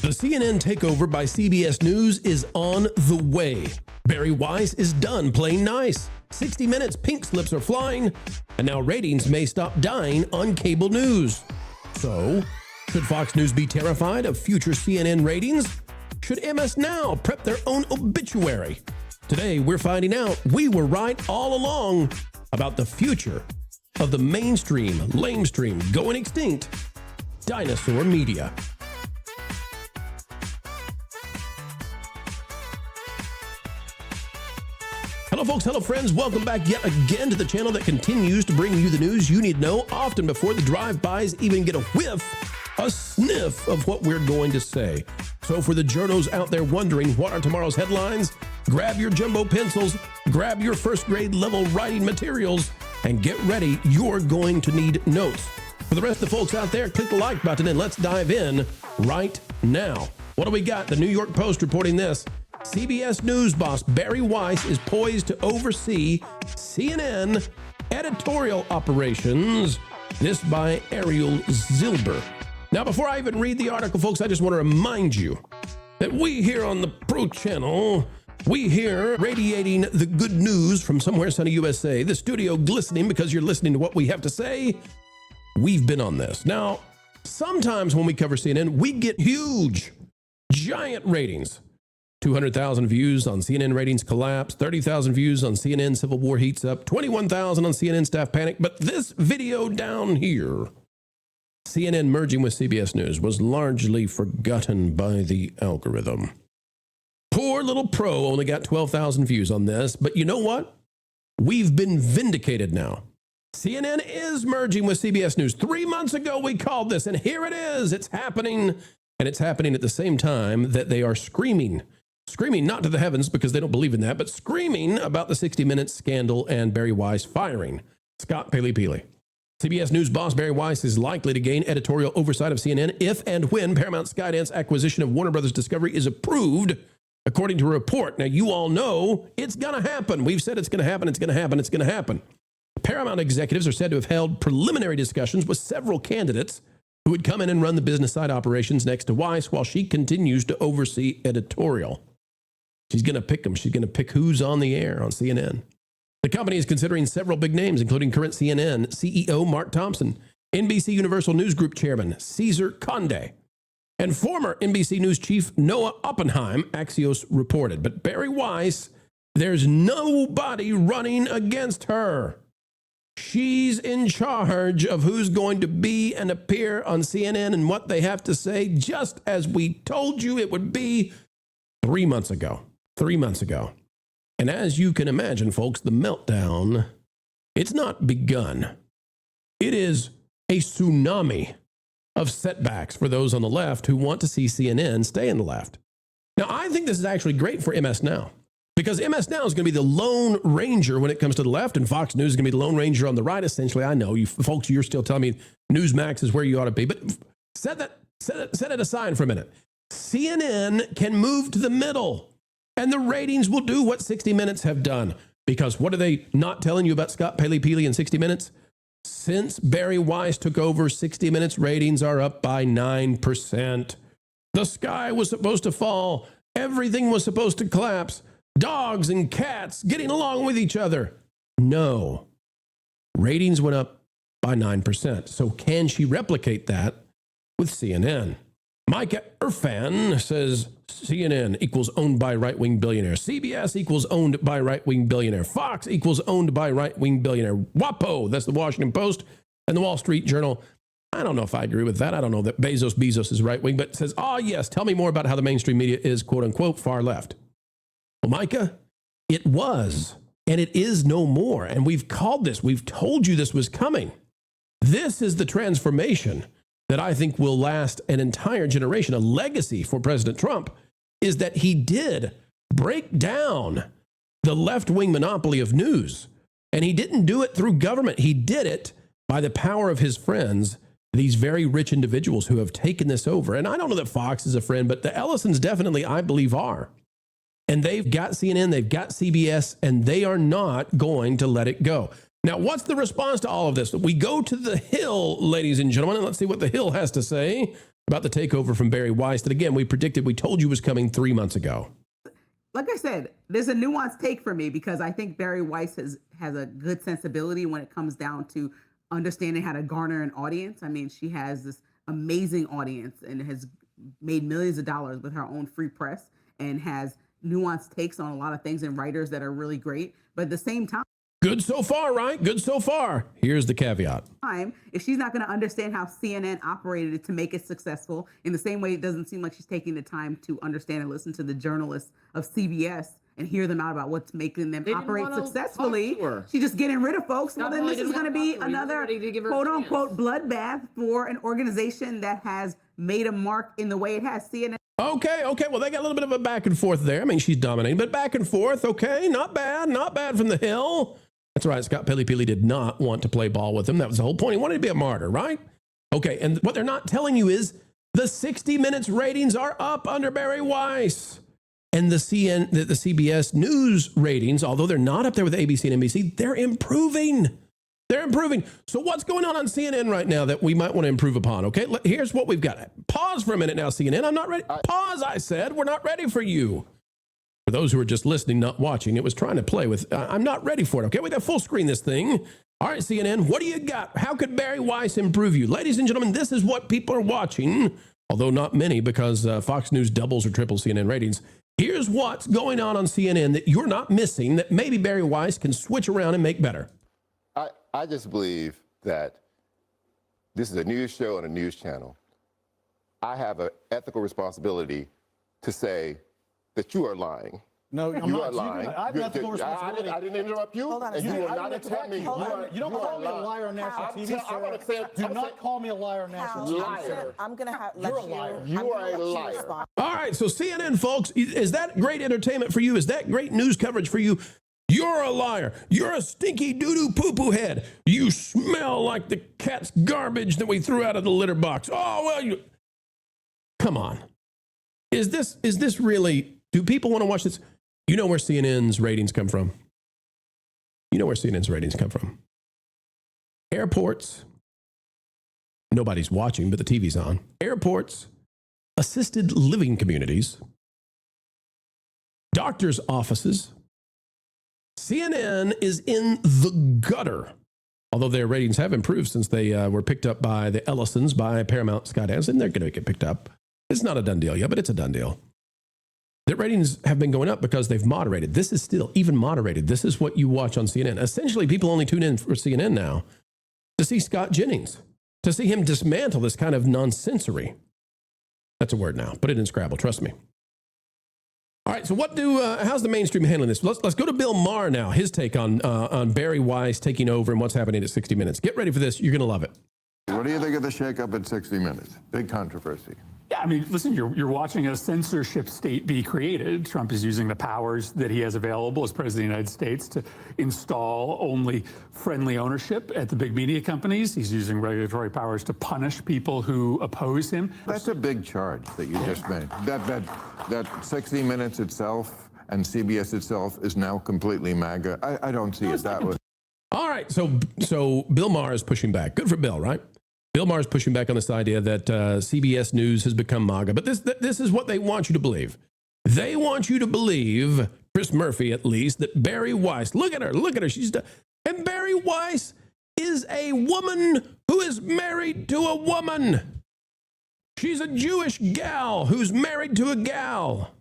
The CNN takeover by CBS News is on the way. Bari Weiss is done playing nice. 60 Minutes pink slips are flying, and now ratings may stop dying on cable news. So, should Fox News be terrified of future CNN ratings? Should MS Now prep their own obituary? Today, we're finding out we were right all along about the future of the mainstream, lamestream, going extinct dinosaur media. Hello folks, hello friends, welcome back yet again to the channel that continues to bring you the news you need to know, often before the drive-bys even get a whiff, a sniff of what we're going to say. So for the journos out there wondering what are tomorrow's headlines, grab your jumbo pencils, grab your first grade level writing materials, and get ready, you're going to need notes. For the rest of the folks out there, click the like button and let's dive in right now. What do we got? The New York Post reporting this. CBS News boss Bari Weiss is poised to oversee CNN editorial operations. This by Ariel Zilver. Now, before I even read the article, folks, I just want to remind you that we here on the Pro Channel, we here radiating the good news from somewhere sunny USA, the studio glistening because you're listening to what we have to say. We've been on this. Now, sometimes when we cover CNN, we get huge, giant ratings. 200,000 views on CNN ratings collapse, 30,000 views on CNN Civil War heats up, 21,000 on CNN staff panic. But this video down here, CNN merging with CBS News, was largely forgotten by the algorithm. Poor little Pro only got 12,000 views on this, but you know what? We've been vindicated now. CNN is merging with CBS News. 3 months ago we called this, and here it is. It's happening, and it's happening at the same time that they are screaming not to the heavens because they don't believe in that, but screaming about the 60 Minutes scandal and Bari Weiss firing Scott Paley. CBS News boss Bari Weiss is likely to gain editorial oversight of CNN if and when Paramount Skydance acquisition of Warner Brothers Discovery is approved, according to a report. Now, you all know it's going to happen. We've said it's going to happen, it's going to happen, it's going to happen. Paramount executives are said to have held preliminary discussions with several candidates who would come in and run the business side operations next to Weiss while she continues to oversee editorial. She's going to pick them. She's going to pick who's on the air on CNN. The company is considering several big names, including current CNN CEO Mark Thompson, NBC Universal News Group Chairman Cesar Conde, and former NBC News Chief Noah Oppenheim, Axios reported. But Bari Weiss, there's nobody running against her. She's in charge of who's going to be and appear on CNN and what they have to say, just as we told you it would be 3 months ago. 3 months ago. And as you can imagine, folks, the meltdown, it's not begun. It is a tsunami of setbacks for those on the left who want to see CNN stay on the left. Now, I think this is actually great for MS Now, because MS Now is going to be the lone ranger when it comes to the left, and Fox News is going to be the lone ranger on the right, essentially. I know, you folks, you're still telling me Newsmax is where you ought to be, but set it aside for a minute. CNN can move to the middle, and the ratings will do what 60 Minutes have done. Because what are they not telling you about Scott Paley and 60 Minutes? Since Bari Weiss took over, 60 Minutes ratings are up by 9%. The sky was supposed to fall. Everything was supposed to collapse. Dogs and cats getting along with each other. No. Ratings went up by 9%. So can she replicate that with CNN? Micah Irfan says CNN equals owned by right-wing billionaire. CBS equals owned by right-wing billionaire. Fox equals owned by right-wing billionaire. WAPO, that's the Washington Post and the Wall Street Journal. I don't know if I agree with that. I don't know that Bezos is right-wing, but says, yes, tell me more about how the mainstream media is, quote-unquote, far left. Well, Micah, it was, and it is no more. And we've called this. We've told you this was coming. This is the transformation that I think will last an entire generation. A legacy for President Trump is that he did break down the left-wing monopoly of news. And he didn't do it through government. He did it by the power of his friends, these very rich individuals who have taken this over. And I don't know that Fox is a friend, but the Ellisons definitely, I believe, are. And they've got CNN, they've got CBS, and they are not going to let it go. Now, what's the response to all of this? We go to the Hill, ladies and gentlemen, and let's see what the Hill has to say. about the takeover from Bari Weiss that, again, we told you was coming 3 months ago. Like I said, there's a nuanced take for me because I think Bari Weiss has a good sensibility when it comes down to understanding how to garner an audience. I mean, she has this amazing audience and has made millions of dollars with her own free press and has nuanced takes on a lot of things and writers that are really great. But at the same time, good so far, right? Good so far. Here's the caveat. If she's not going to understand how CNN operated it to make it successful, in the same way it doesn't seem like she's taking the time to understand and listen to the journalists of CBS and hear them out about what's making them operate successfully. She's just getting rid of folks. Well, then this is going to be another quote-unquote bloodbath for an organization that has made a mark in the way it has. CNN. Okay. Well, they got a little bit of a back and forth there. I mean, she's dominating, but back and forth. Okay, not bad from the Hill. That's right. Scott Pili did not want to play ball with him. That was the whole point. He wanted to be a martyr, right? Okay, and what they're not telling you is the 60 Minutes ratings are up under Bari Weiss. And the CBS News ratings, although they're not up there with ABC and NBC, they're improving. They're improving. So what's going on CNN right now that we might want to improve upon? Okay, here's what we've got. Pause for a minute now, CNN. I'm not ready. Pause, I said. We're not ready for you. For those who are just listening, not watching, it was trying to play with, I'm not ready for it, okay? We got full screen this thing. All right, CNN, what do you got? How could Bari Weiss improve you? Ladies and gentlemen, this is what people are watching, although not many because Fox News doubles or triples CNN ratings. Here's what's going on CNN that you're not missing that maybe Bari Weiss can switch around and make better. I just believe that this is a news show and a news channel. I have an ethical responsibility to say that you are lying. No, I'm you not. are lying. I have ethical responsibility. I didn't interrupt you. And you will not tell me. You don't call me a liar on national TV, sir. Do not call me a liar on national TV. I'm going to You're a liar. You are a liar. All right, so CNN, folks, is that great entertainment for you? Is that great news coverage for you? You're a liar. You're a stinky doo-doo poo-poo head. You smell like the cat's garbage that we threw out of the litter box. Oh, well, you... Come on. Is this really... Do people want to watch this? You know where CNN's ratings come from. You know where CNN's ratings come from. Airports. Nobody's watching, but the TV's on. Airports, assisted living communities, doctors' offices. CNN is in the gutter, although their ratings have improved since they were picked up by the Ellisons, by Paramount, Skydance, and they're going to get picked up. It's not a done deal yet, but it's a done deal. Their ratings have been going up because they've moderated. This is still even moderated. This is what you watch on CNN. Essentially, people only tune in for CNN now to see Scott Jennings, to see him dismantle this kind of nonsensory. That's a word now. Put it in Scrabble. Trust me. All right. So how's the mainstream handling this? Let's go to Bill Maher now. His take on Bari Weiss taking over and what's happening at 60 Minutes. Get ready for this. You're going to love it. What do you think of the shakeup at 60 Minutes? Big controversy. Yeah, I mean, listen, you're watching a censorship state be created. Trump is using the powers that he has available as president of the United States to install only friendly ownership at the big media companies. He's using regulatory powers to punish people who oppose him. That's a big charge that you just made. That 60 Minutes itself and CBS itself is now completely MAGA. I don't see it that way. All right, so Bill Maher is pushing back. Good for Bill, right? Bill Maher is pushing back on this idea that CBS News has become MAGA. But this is what they want you to believe. They want you to believe, Chris Murphy at least, that Bari Weiss, look at her. And Bari Weiss is a woman who is married to a woman. She's a Jewish gal who's married to a gal.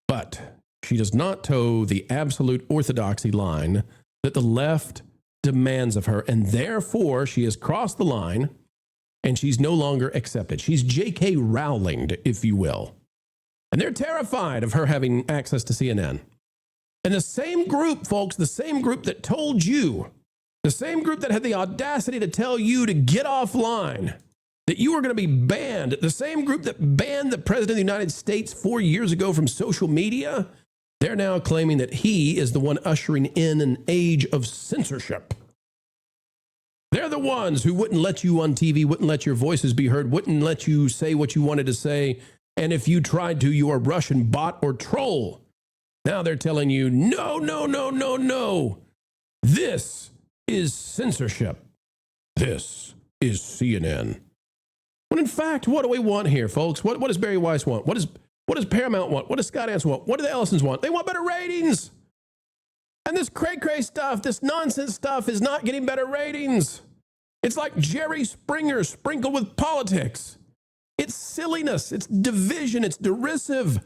But she does not toe the absolute orthodoxy line that the left demands of her, and therefore she has crossed the line and she's no longer accepted. She's J.K. Rowling, if you will. And they're terrified of her having access to CNN. And the same group, folks, the same group that told you, the same group that had the audacity to tell you to get offline, that you were going to be banned, the same group that banned the president of the United States 4 years ago from social media, they're now claiming that he is the one ushering in an age of censorship. They're the ones who wouldn't let you on TV, wouldn't let your voices be heard, wouldn't let you say what you wanted to say. And if you tried to, you are Russian bot or troll. Now they're telling you, no, no, no, no, no. This is censorship. This is CNN. When in fact, what do we want here, folks? What does Bari Weiss want? What does Paramount want? What does Skydance want? What do the Ellisons want? They want better ratings. And this cray-cray stuff, this nonsense stuff is not getting better ratings. It's like Jerry Springer sprinkled with politics. It's silliness. It's division. It's derisive.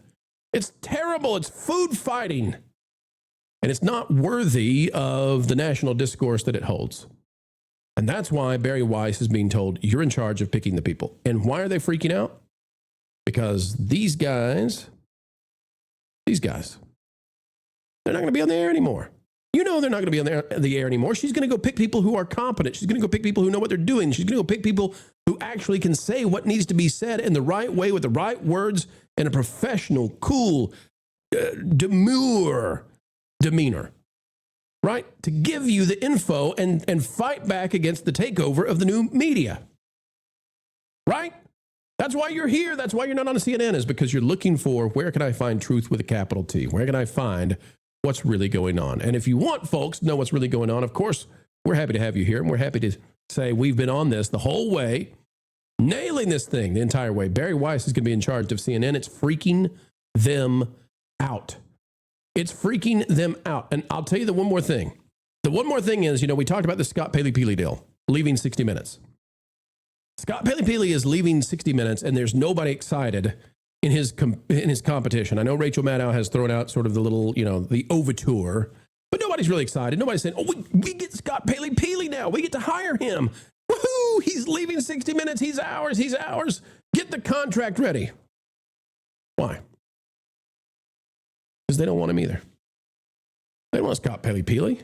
It's terrible. It's food fighting. And it's not worthy of the national discourse that it holds. And that's why Bari Weiss is being told, you're in charge of picking the people. And why are they freaking out? Because these guys, they're not going to be on the air anymore. You know they're not going to be on the air anymore. She's going to go pick people who are competent. She's going to go pick people who know what they're doing. She's going to go pick people who actually can say what needs to be said in the right way with the right words and a professional, cool, demure demeanor, right? To give you the info and fight back against the takeover of the new media, right? That's why you're here. That's why you're not on CNN, is because you're looking for, where can I find truth with a capital T? Where can I find what's really going on? And if you want folks to know what's really going on, of course, we're happy to have you here. And we're happy to say we've been on this the whole way, nailing this thing the entire way. Bari Weiss is going to be in charge of CNN. It's freaking them out. It's freaking them out. And I'll tell you the one more thing. The one more thing is, we talked about the Scott Paley-Peely deal, leaving 60 Minutes. Scott Paley-Peely is leaving 60 Minutes, and there's nobody excited in his competition. I know Rachel Maddow has thrown out sort of the little, the overture, but nobody's really excited. Nobody's saying, oh, we get Scott Paley-Peely now. We get to hire him. Woohoo! He's leaving 60 Minutes. He's ours. He's ours. Get the contract ready. Why? Because they don't want him either. They don't want Scott Paley-Peely.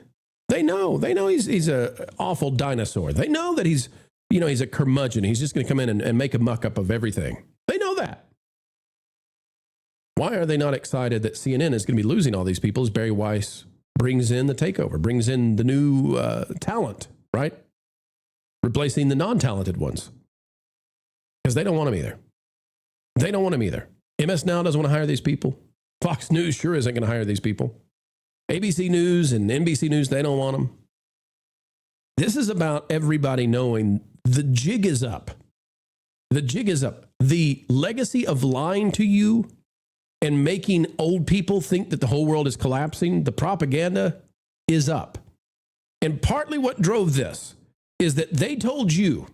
They know he's an awful dinosaur. They know that he's a curmudgeon. He's just going to come in and make a muck up of everything. They know that. Why are they not excited that CNN is going to be losing all these people as Bari Weiss brings in the takeover, brings in the new talent, right? Replacing the non-talented ones. Because they don't want them either. They don't want them either. MS Now doesn't want to hire these people. Fox News sure isn't going to hire these people. ABC News and NBC News, they don't want them. This is about everybody knowing the jig is up. The jig is up. The legacy of lying to you and making old people think that the whole world is collapsing, the propaganda is up. And partly what drove this is that they told you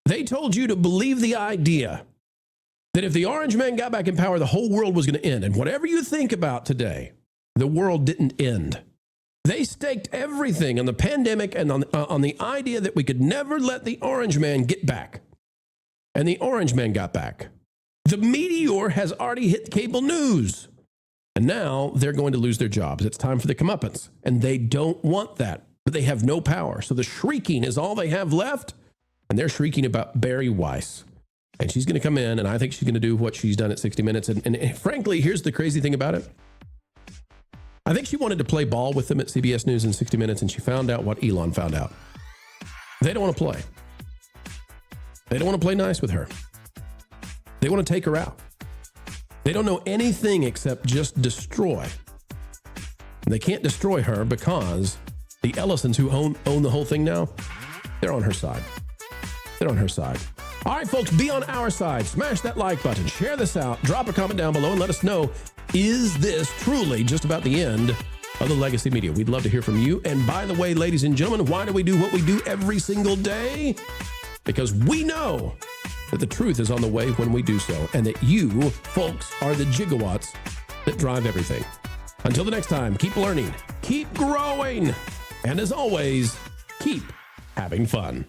to believe the idea that if the Orange Man got back in power, the whole world was going to end. And whatever you think about today, the world didn't end. They staked everything on the pandemic and on the idea that we could never let the Orange Man get back. And the Orange Man got back. The meteor has already hit cable news. And now they're going to lose their jobs. It's time for the comeuppance. And they don't want that. But they have no power. So the shrieking is all they have left. And they're shrieking about Bari Weiss. And she's going to come in, and I think she's going to do what she's done at 60 Minutes. And frankly, here's the crazy thing about it. I think she wanted to play ball with them at CBS News in 60 Minutes, and she found out what Elon found out. They don't want to play. They don't want to play nice with her. They want to take her out. They don't know anything except just destroy. And they can't destroy her because the Ellisons, who own the whole thing now, they're on her side. They're on her side. All right, folks, be on our side. Smash that like button. Share this out. Drop a comment down below and let us know, is this truly just about the end of the legacy media? We'd love to hear from you. And by the way, ladies and gentlemen, why do we do what we do every single day? Because we know that the truth is on the way when we do so, and that you, folks, are the gigawatts that drive everything. Until the next time, keep learning, keep growing, and as always, keep having fun.